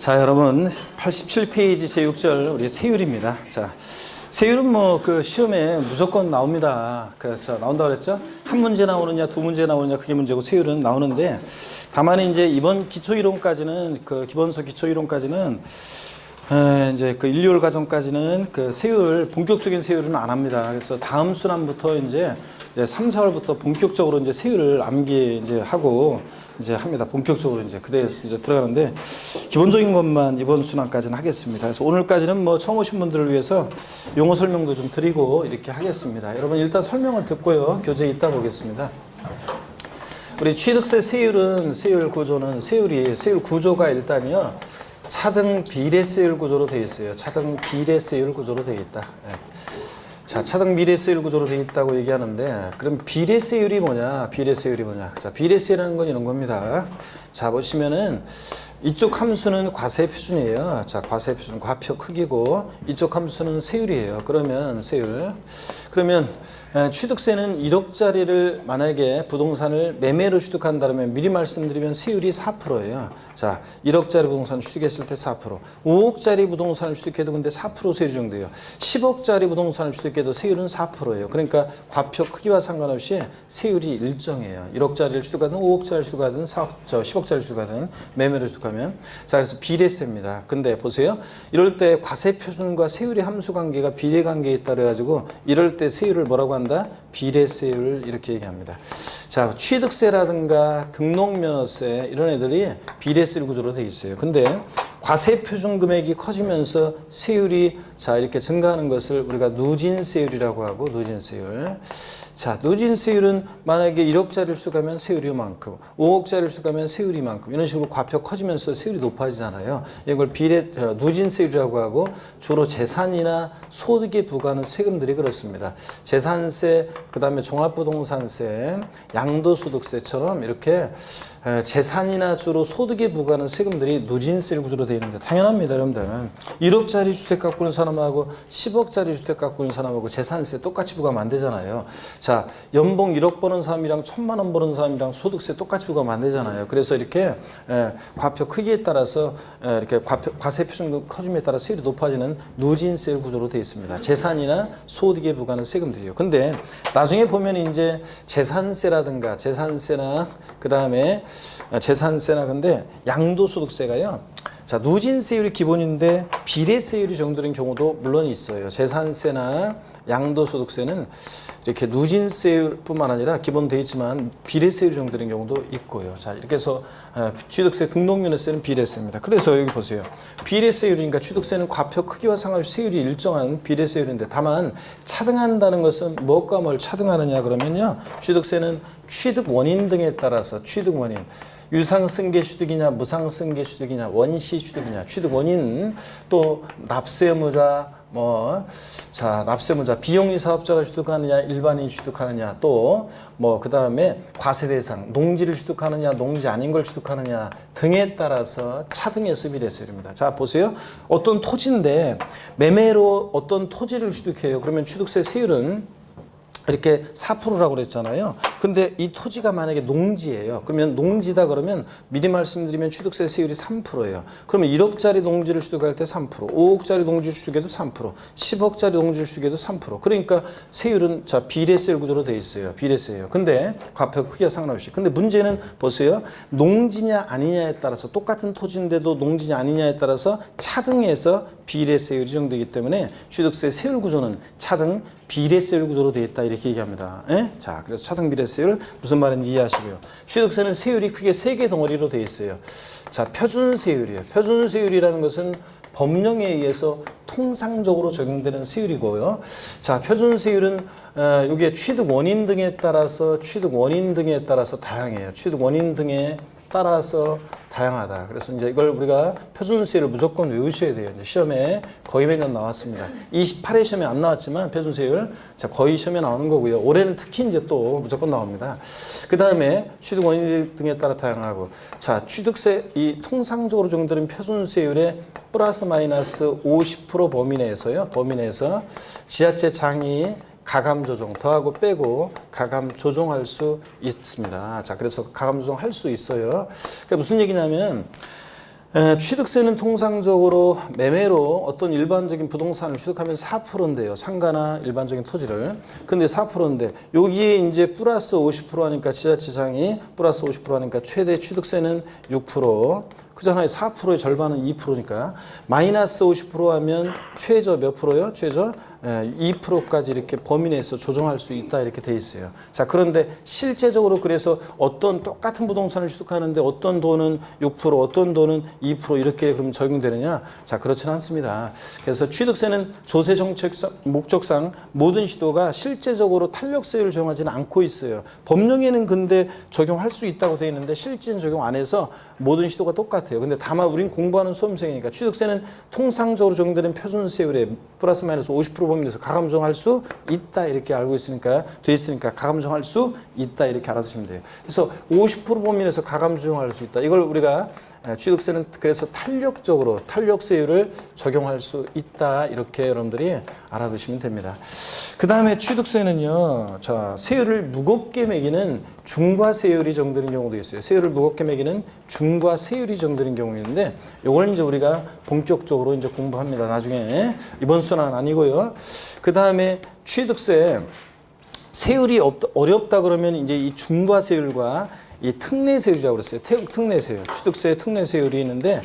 자, 여러분 87페이지 제6절 우리 세율입니다. 자, 세율은 뭐 그 시험에 무조건 나옵니다. 그래서 나온다고 그랬죠? 한 문제 나오느냐, 두 문제 나오느냐 그게 문제고 세율은 나오는데 다만 이제 이번 기초이론까지는 그 기본서 기초이론까지는 이제 그 1, 2월 과정까지는 그 세율 본격적인 세율은 안 합니다. 그래서 다음 순환부터 이제 3, 4월부터 본격적으로 이제 세율을 암기 이제 하고 이제 합니다. 본격적으로 이제 그대에서 이제 들어가는데 기본적인 것만 이번 순환까지는 하겠습니다. 그래서 오늘까지는 뭐 처음 오신 분들을 위해서 용어 설명도 좀 드리고 이렇게 하겠습니다. 여러분 일단 설명을 듣고요. 교재 이따 보겠습니다. 우리 취득세 세율은 세율 구조는 세율 구조가 일단요. 차등 비례세율 구조로 되어 있어요. 차등 비례세율 구조로 되어 있다. 네. 자, 차등 비례세율 구조로 되어 있다고 얘기하는데 그럼 비례세율이 뭐냐? 비례세율이 뭐냐? 자, 비례세라는 건 이런 겁니다. 자, 보시면은 이쪽 함수는 과세 표준이에요. 자, 과세 표준 과표 크기고 이쪽 함수는 세율이에요. 그러면 세율. 그러면 취득세는 1억짜리를 만약에 부동산을 매매로 취득한다면 미리 말씀드리면 세율이 4%예요. 자, 1억짜리 부동산 취득했을 때 4%. 5억짜리 부동산을 취득해도 근데 4% 세율 정도예요. 10억짜리 부동산을 취득해도 세율은 4%예요. 그러니까 과표 크기와 상관없이 세율이 일정해요. 1억짜리를 취득하든 5억짜리를 취득하든 10억짜리를 취득하든 매매로 취득하면. 자, 그래서 비례세입니다. 근데 보세요. 이럴 때 과세 표준과 세율의 함수 관계가 비례 관계에 있다 그래가지고 이럴 때 세율을 뭐라고 한다? 비례세율을 이렇게 얘기합니다. 자, 취득세라든가 등록면허세 이런 애들이 비례세율 구조로 되어 있어요. 근데 과세 표준 금액이 커지면서 세율이 자 이렇게 증가하는 것을 우리가 누진세율이라고 하고 누진세율. 자, 누진세율은 만약에 1억짜리를 취득하면 세율이 이만큼, 5억짜리를 취득하면 세율이 이만큼 이런 식으로 과표 커지면서 세율이 높아지잖아요. 이걸 누진세율이라고 하고 주로 재산이나 소득에 부과하는 세금들이 그렇습니다. 재산세, 그 다음에 종합부동산세, 양도소득세처럼 이렇게 재산이나 주로 소득에 부과하는 세금들이 누진세율 구조로 되어 있는데 당연합니다, 여러분들. 1억짜리 주택 갖고 있는 사람하고 10억짜리 주택 갖고 있는 사람하고 재산세 똑같이 부과하면 안 되잖아요. 자, 연봉 1억 버는 사람이랑 1,000만 원 버는 사람이랑 소득세 똑같이 부과하면 안 되잖아요. 그래서 이렇게 과표 크기에 따라서 이렇게 과세 표준 커짐에 따라 세율이 높아지는 누진세율 구조로 되어 있습니다. 재산이나 소득에 부과하는 세금들이요. 근데 나중에 보면 이제 재산세라든가 재산세나 그 다음에 재산세나 근데 양도소득세가요. 자, 누진세율이 기본인데 비례세율이 정도인 경우도 물론 있어요. 재산세나 양도소득세는 이렇게 누진세율뿐만 아니라 기본 되어 있지만 비례세율이 정도인 경우도 있고요. 자, 이렇게 해서 취득세 등록면허세는 비례세입니다. 그래서 여기 보세요. 비례세율이니까 취득세는 과표 크기와 상관없이 세율이 일정한 비례세율인데 다만 차등한다는 것은 무엇과 뭘 차등하느냐 그러면요. 취득세는 취득 원인 등에 따라서 취득 원인 유상승계 취득이냐 무상승계 취득이냐 원시 취득이냐 취득 원인 또 납세의무자 납세의무자 비영리 사업자가 취득하느냐 일반인이 취득하느냐 또 그 다음에 과세 대상 농지를 취득하느냐 농지 아닌 걸 취득하느냐 등에 따라서 차등해서 비례세율입니다. 자, 보세요. 어떤 토지인데 매매로 어떤 토지를 취득해요. 그러면 취득세 세율은 이렇게 4%라고 그랬잖아요. 근데 이 토지가 만약에 농지예요. 그러면 농지다 그러면 미리 말씀드리면 취득세 세율이 3%예요. 그러면 1억짜리 농지를 취득할 때 3%, 5억짜리 농지를 취득해도 3%, 10억짜리 농지를 취득해도 3%. 그러니까 세율은 자 비례세율 구조로 돼 있어요. 비례세예요. 근데 과표 크기와 상관없이. 근데 문제는 보세요. 농지냐 아니냐에 따라서 똑같은 토지인데도 농지냐 아니냐에 따라서 차등해서 비례세율이 정되기 때문에 취득세 세율 구조는 차등 비례세율 구조로 되어 있다 이렇게 얘기합니다. 자, 그래서 차등 비례세율 무슨 말인지 이해하시고요. 취득세는 세율이 크게 3개 덩어리로 되어 있어요. 자, 표준세율이에요. 표준세율이라는 것은 법령에 의해서 통상적으로 적용되는 세율이고요. 자, 표준세율은 이게 취득 원인 등에 따라서 다양해요. 취득 원인 등에 따라서 다양하다. 그래서 이제 이걸 우리가 표준세율을 무조건 외우셔야 돼요. 이제 시험에 거의 매년 나왔습니다. 28회 시험에 안 나왔지만 표준세율 자 거의 시험에 나오는 거고요. 올해는 특히 이제 또 무조건 나옵니다. 그 다음에 취득 원인 등에 따라 다양하고 자 취득세 이 통상적으로 적용되는 표준세율의 플러스 마이너스 50% 범위 내에서요. 범위 내에서 지자체 장이 가감 조정 더하고 빼고 가감 조정할 수 있습니다. 자, 그래서 가감 조정할 수 있어요. 그러니까 무슨 얘기냐면 취득세는 통상적으로 매매로 어떤 일반적인 부동산을 취득하면 4%인데요. 상가나 일반적인 토지를. 근데 4%인데 여기에 이제 플러스 50% 하니까 지자체장이 플러스 50% 하니까 최대 취득세는 6%. 그잖아요. 4%의 절반은 2%니까 마이너스 50% 하면 최저 몇 프로요? 최저 2%까지 이렇게 범위 내에서 조정할 수 있다 이렇게 돼 있어요. 자, 그런데 실제적으로 그래서 어떤 똑같은 부동산을 취득하는데 어떤 돈은 6%, 어떤 돈은 2% 이렇게 그럼 적용되느냐? 자, 그렇지는 않습니다. 그래서 취득세는 조세 정책 목적상 모든 시도가 실제적으로 탄력세율을 적용하지는 않고 있어요. 법령에는 근데 적용할 수 있다고 되어 있는데 실제는 적용 안 해서 모든 시도가 똑같아요. 근데 다만 우린 공부하는 수험생이니까 취득세는 통상적으로 적용되는 표준세율에 플러스 마이너스 50% 범위에서 가감정할 수 있다 이렇게 알고 있으니까 돼 있으니까 가감정할 수 있다 이렇게 알아두시면 돼요. 그래서 50% 범위에서 가감정할 수 있다. 이걸 우리가 취득세는 그래서 탄력적으로 탄력세율을 적용할 수 있다 이렇게 여러분들이 알아두시면 됩니다. 그 다음에 취득세는요, 자, 세율을 무겁게 매기는 중과세율이 정되는 경우도 있어요. 세율을 무겁게 매기는 중과세율이 정되는 경우 있는데, 이걸 이제 우리가 본격적으로 이제 공부합니다. 나중에 이번 수는 아니고요. 그 다음에 취득세 세율이 어렵다 그러면 이제 이 중과세율과 이 특례세율이라고 그랬어요. 태국 특례세율, 취득세 특례세율이 있는데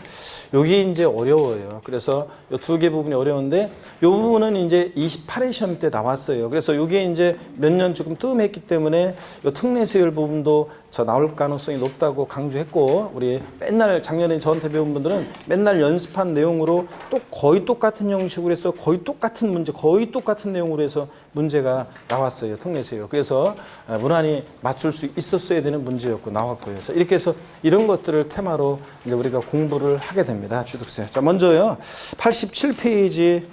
여기 이제 어려워요. 그래서 이 두 개 부분이 어려운데 이 부분은 이제 28회 시험 때 나왔어요. 그래서 이게 이제 몇 년 조금 뜸했기 때문에 이 특례세율 부분도 나올 가능성이 높다고 강조했고, 우리 맨날 작년에 저한테 배운 분들은 맨날 연습한 내용으로 또 거의 똑같은 형식으로 해서 거의 똑같은 문제, 거의 똑같은 내용으로 해서 문제가 나왔어요. 특례세율. 그래서 무난히 맞출 수 있었어야 되는 문제였고 나왔고요. 자, 이렇게 해서 이런 것들을 테마로 이제 우리가 공부를 하게 됩니다. 취득세. 자, 먼저요. 87페이지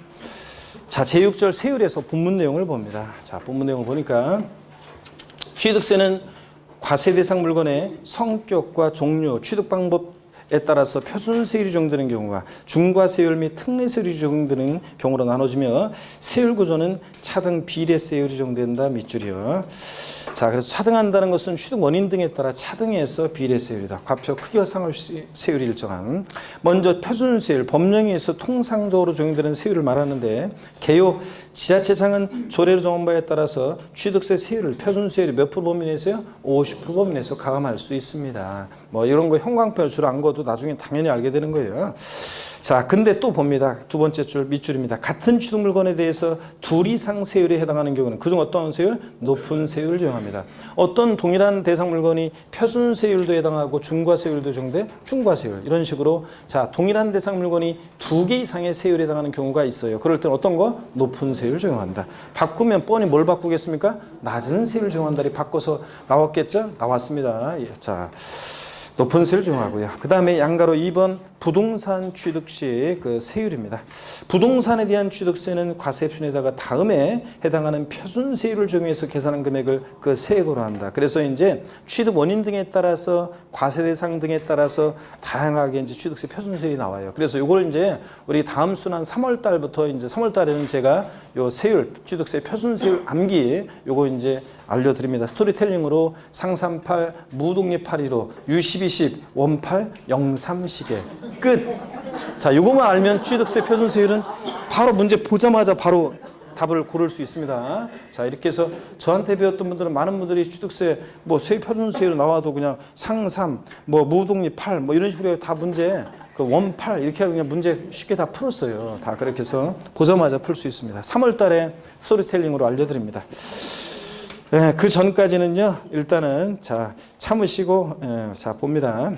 자, 제6절 세율에서 본문 내용을 봅니다. 자, 본문 내용을 보니까 취득세는 과세 대상 물건의 성격과 종류, 취득 방법에 따라서 표준세율이 적용되는 경우가 중과세율 및 특례세율이 적용되는 경우로 나눠지며 세율 구조는 차등 비례세율이 적용된다 밑줄이요. 자, 그래서 차등한다는 것은 취득 원인 등에 따라 차등해서 비례세율이다. 과표 크기와 상관없이 세율이 일정한. 먼저 표준세율, 법령에 의해서 통상적으로 적용되는 세율을 말하는데 개요 지자체장은 조례로 정한 바에 따라서 취득세 세율을 표준세율이 몇 프로 범위 내에서요? 50% 범위 내에서 가감할 수 있습니다. 뭐 이런 거 형광펜을 주로 안 거도 나중에 당연히 알게 되는 거예요. 자, 근데 또 봅니다. 두 번째 줄 밑줄입니다. 같은 취득 물건에 대해서 둘 이상 세율에 해당하는 경우는 그중 어떤 세율? 높은 세율을 적용합니다. 어떤 동일한 대상 물건이 표준세율도 해당하고 중과세율도 적용돼? 중과세율. 이런 식으로 자, 동일한 대상 물건이 두 개 이상의 세율에 해당하는 경우가 있어요. 그럴 때는 어떤 거? 높은 세율을 적용한다. 바꾸면 뻔히 뭘 바꾸겠습니까? 낮은 세율을 적용한다리 바꿔서 나왔겠죠? 나왔습니다. 예, 자, 높은 세율을 적용하고요. 그 다음에 양가로 2번 부동산 취득 시 그 세율입니다. 부동산에 대한 취득세는 과세표준에다가 다음에 해당하는 표준세율을 적용해서 계산한 금액을 그 세액으로 한다. 그래서 이제 취득 원인 등에 따라서 과세 대상 등에 따라서 다양하게 이제 취득세 표준세율이 나와요. 그래서 이걸 이제 우리 다음 순한 3월 달부터 이제 3월 달에는 제가 요 세율 취득세 표준세율 암기 요거 이제 알려드립니다. 스토리텔링으로 상삼팔, 무독립 815, U1210, 원팔, 03시계 끝. 자, 요거만 알면 취득세 표준세율은 바로 문제 보자마자 바로 답을 고를 수 있습니다. 자, 이렇게 해서 저한테 배웠던 분들은 많은 분들이 취득세 뭐 세표준세율 나와도 그냥 상삼, 뭐 무독립 8, 뭐 이런 식으로 다 문제 그 원팔 이렇게 그냥 문제 쉽게 다 풀었어요. 다 그렇게 해서 보자마자 풀 수 있습니다. 3월 달에 스토리텔링으로 알려드립니다. 예, 그 전까지는요, 일단은, 자, 참으시고, 자, 봅니다.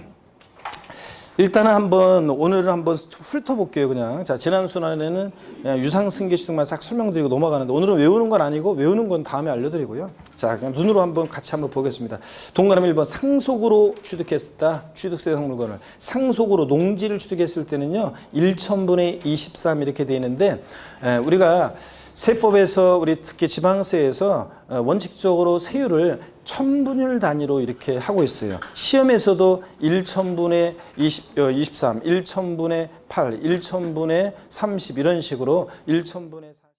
일단은 오늘은 한번 훑어볼게요, 그냥. 자, 지난 순환에는 그냥 유상승계 취득만 싹 설명드리고 넘어가는데, 오늘은 외우는 건 아니고, 외우는 건 다음에 알려드리고요. 자, 그냥 눈으로 같이 한번 보겠습니다. 동그라미 1번, 상속으로 취득했다. 취득세 대상 물건을. 상속으로 농지를 취득했을 때는요, 1천분의 23 이렇게 되어 있는데, 우리가 세법에서 우리 특히 지방세에서 원칙적으로 세율을 천분율 단위로 이렇게 하고 있어요. 시험에서도 1천분의 23, 1천분의 8, 1천분의 30 이런 식으로 1천분의 4